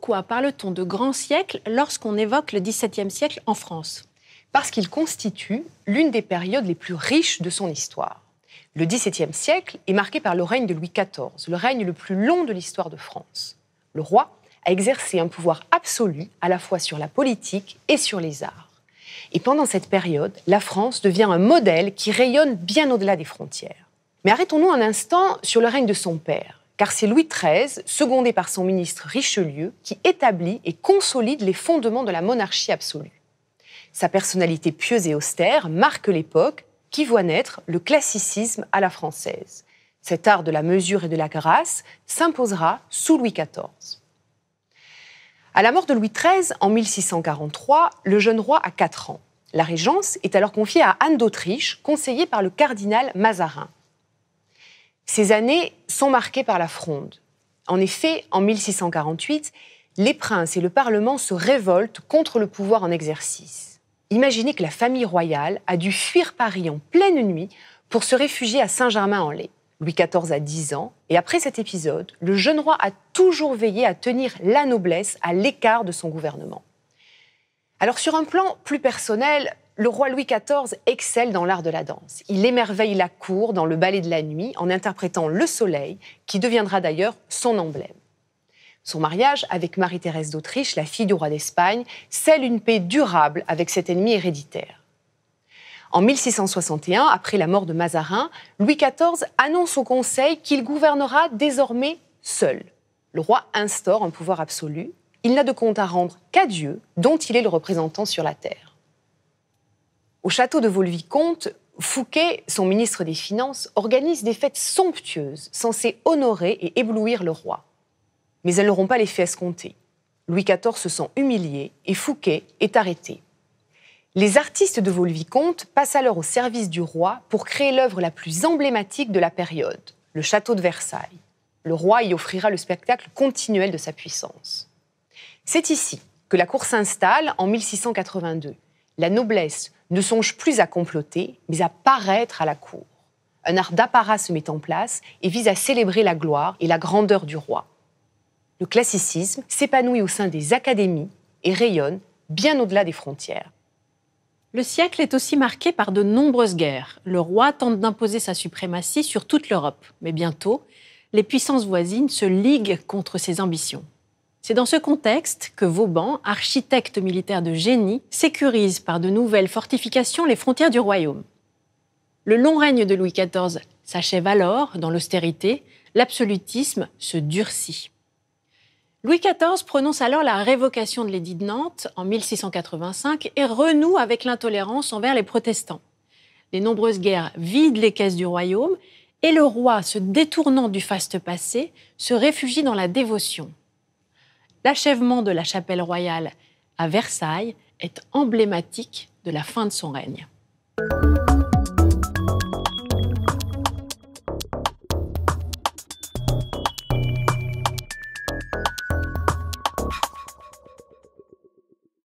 pourquoi parle-t-on de grand siècle lorsqu'on évoque le XVIIe siècle en France ? Parce qu'il constitue l'une des périodes les plus riches de son histoire. Le XVIIe siècle est marqué par le règne de Louis XIV, le règne le plus long de l'histoire de France. Le roi a exercé un pouvoir absolu à la fois sur la politique et sur les arts. Et pendant cette période, la France devient un modèle qui rayonne bien au-delà des frontières. Mais arrêtons-nous un instant sur le règne de son père, car c'est Louis XIII, secondé par son ministre Richelieu, qui établit et consolide les fondements de la monarchie absolue. Sa personnalité pieuse et austère marque l'époque qui voit naître le classicisme à la française. Cet art de la mesure et de la grâce s'imposera sous Louis XIV. À la mort de Louis XIII, en 1643, le jeune roi a 4 ans. La régence est alors confiée à Anne d'Autriche, conseillée par le cardinal Mazarin. Ces années sont marquées par la Fronde. En effet, en 1648, les princes et le Parlement se révoltent contre le pouvoir en exercice. Imaginez que la famille royale a dû fuir Paris en pleine nuit pour se réfugier à Saint-Germain-en-Laye. Louis XIV a 10 ans, et après cet épisode, le jeune roi a toujours veillé à tenir la noblesse à l'écart de son gouvernement. Alors sur un plan plus personnel, le roi Louis XIV excelle dans l'art de la danse. Il émerveille la cour dans le ballet de la nuit en interprétant le soleil, qui deviendra d'ailleurs son emblème. Son mariage avec Marie-Thérèse d'Autriche, la fille du roi d'Espagne, scelle une paix durable avec cet ennemi héréditaire. En 1661, après la mort de Mazarin, Louis XIV annonce au Conseil qu'il gouvernera désormais seul. Le roi instaure un pouvoir absolu. Il n'a de compte à rendre qu'à Dieu, dont il est le représentant sur la terre. Au château de Vaux-le-Vicomte, Fouquet, son ministre des Finances, organise des fêtes somptueuses, censées honorer et éblouir le roi. Mais elles n'auront pas l'effet escompté. Louis XIV se sent humilié et Fouquet est arrêté. Les artistes de Vaux-le-Vicomte passent alors au service du roi pour créer l'œuvre la plus emblématique de la période, le château de Versailles. Le roi y offrira le spectacle continuel de sa puissance. C'est ici que la cour s'installe en 1682. La noblesse ne songe plus à comploter, mais à paraître à la cour. Un art d'apparat se met en place et vise à célébrer la gloire et la grandeur du roi. Le classicisme s'épanouit au sein des académies et rayonne bien au-delà des frontières. Le siècle est aussi marqué par de nombreuses guerres. Le roi tente d'imposer sa suprématie sur toute l'Europe. Mais bientôt, les puissances voisines se liguent contre ses ambitions. C'est dans ce contexte que Vauban, architecte militaire de génie, sécurise par de nouvelles fortifications les frontières du royaume. Le long règne de Louis XIV s'achève alors dans l'austérité, l'absolutisme se durcit. Louis XIV prononce alors la révocation de l'édit de Nantes en 1685 et renoue avec l'intolérance envers les protestants. Les nombreuses guerres vident les caisses du royaume et le roi, se détournant du faste passé, se réfugie dans la dévotion. L'achèvement de la chapelle royale à Versailles est emblématique de la fin de son règne.